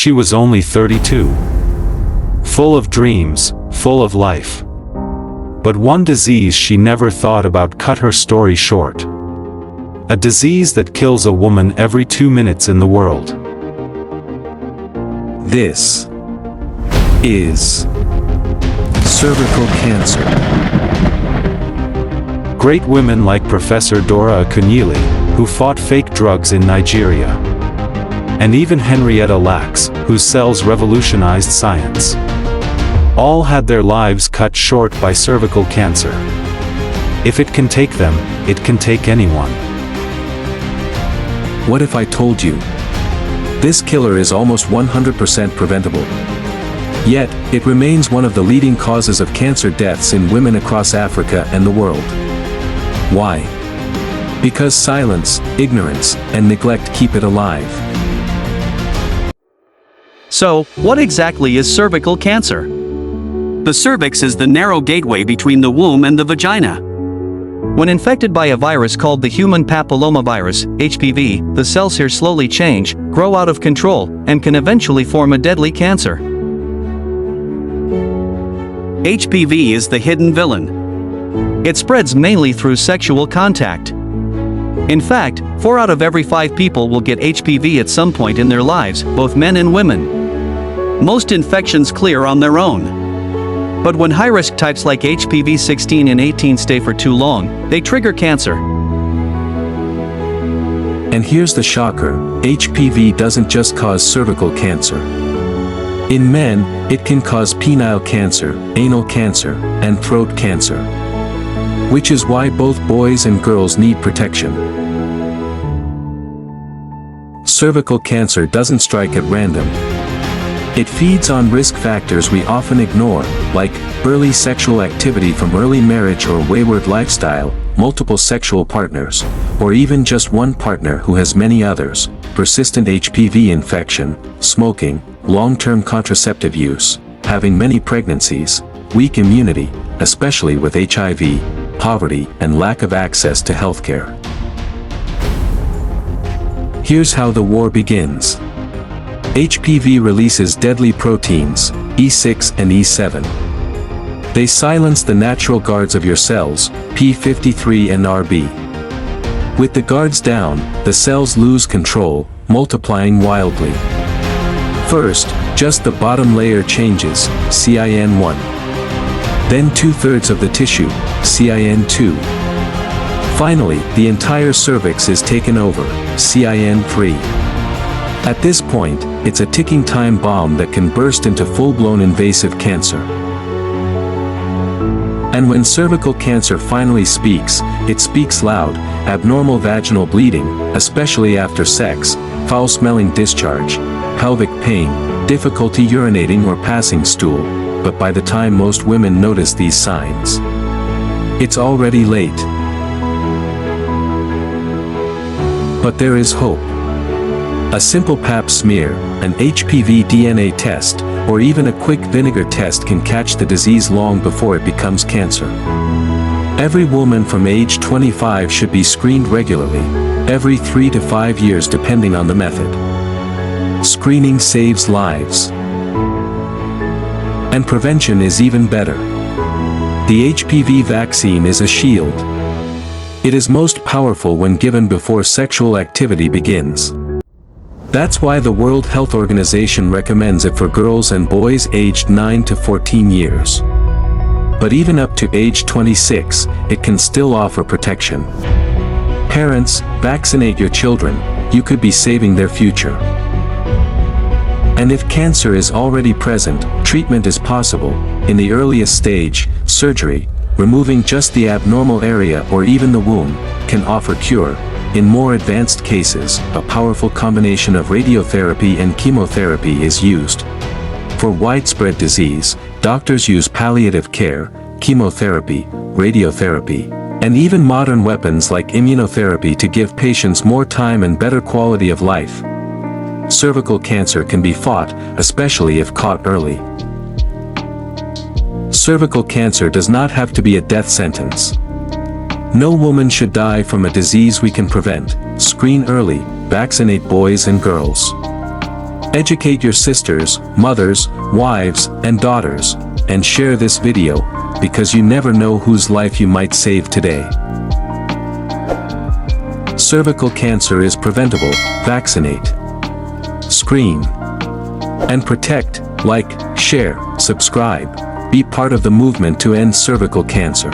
she was only 32. Full of dreams, full of life. But one disease she never thought about cut her story short. A disease that kills a woman every 2 minutes in the world. This is cervical cancer. Great women like Professor Dora Akunyili, who fought fake drugs in Nigeria. And even Henrietta Lacks, whose cells revolutionized science. All had their lives cut short by cervical cancer. If it can take them, it can take anyone. What if I told you? This killer is almost 100% preventable. Yet, it remains one of the leading causes of cancer deaths in women across Africa and the world. Why? Because silence, ignorance, and neglect keep it alive. So, what exactly is cervical cancer? The cervix is the narrow gateway between the womb and the vagina. When infected by a virus called the human papillomavirus, HPV, the cells here slowly change, grow out of control, and can eventually form a deadly cancer. HPV is the hidden villain. It spreads mainly through sexual contact. In fact, 4 out of every 5 people will get HPV at some point in their lives, both men and women. Most infections clear on their own. But when high-risk types like HPV 16 and 18 stay for too long, they trigger cancer. And here's the shocker, HPV doesn't just cause cervical cancer. In men, it can cause penile cancer, anal cancer, and throat cancer. Which is why both boys and girls need protection. Cervical cancer doesn't strike at random. It feeds on risk factors we often ignore, like early sexual activity from early marriage or wayward lifestyle, multiple sexual partners, or even just one partner who has many others, persistent HPV infection, smoking, long-term contraceptive use, having many pregnancies, weak immunity, especially with HIV, poverty, and lack of access to healthcare. Here's how the war begins. HPV releases deadly proteins, E6 and E7. They silence the natural guards of your cells, P53 and RB. With the guards down, the cells lose control, multiplying wildly. First, just the bottom layer changes, CIN1. Then 2/3 of the tissue, CIN2. Finally, the entire cervix is taken over, CIN3. At this point, it's a ticking time bomb that can burst into full-blown invasive cancer. And when cervical cancer finally speaks, it speaks loud: abnormal vaginal bleeding, especially after sex, foul-smelling discharge, pelvic pain, difficulty urinating or passing stool. But by the time most women notice these signs, it's already late. But there is hope. A simple pap smear, an HPV DNA test, or even a quick vinegar test can catch the disease long before it becomes cancer. Every woman from age 25 should be screened regularly, every 3 to 5 years depending on the method. Screening saves lives. And prevention is even better. The HPV vaccine is a shield. It is most powerful when given before sexual activity begins. That's why the World Health Organization recommends it for girls and boys aged 9 to 14 years. But even up to age 26, it can still offer protection. Parents, vaccinate your children, you could be saving their future. And if cancer is already present, treatment is possible. In the earliest stage, surgery, removing just the abnormal area or even the womb, can offer cure. In more advanced cases, a powerful combination of radiotherapy and chemotherapy is used. For widespread disease, doctors use palliative care, chemotherapy, radiotherapy, and even modern weapons like immunotherapy to give patients more time and better quality of life. Cervical cancer can be fought, especially if caught early. Cervical cancer does not have to be a death sentence. No woman should die from a disease we can prevent. Screen early, vaccinate boys and girls. Educate your sisters, mothers, wives, and daughters, and share this video, because you never know whose life you might save today. Cervical cancer is preventable. Vaccinate, screen, and protect. Like, share, subscribe. Be part of the movement to end cervical cancer.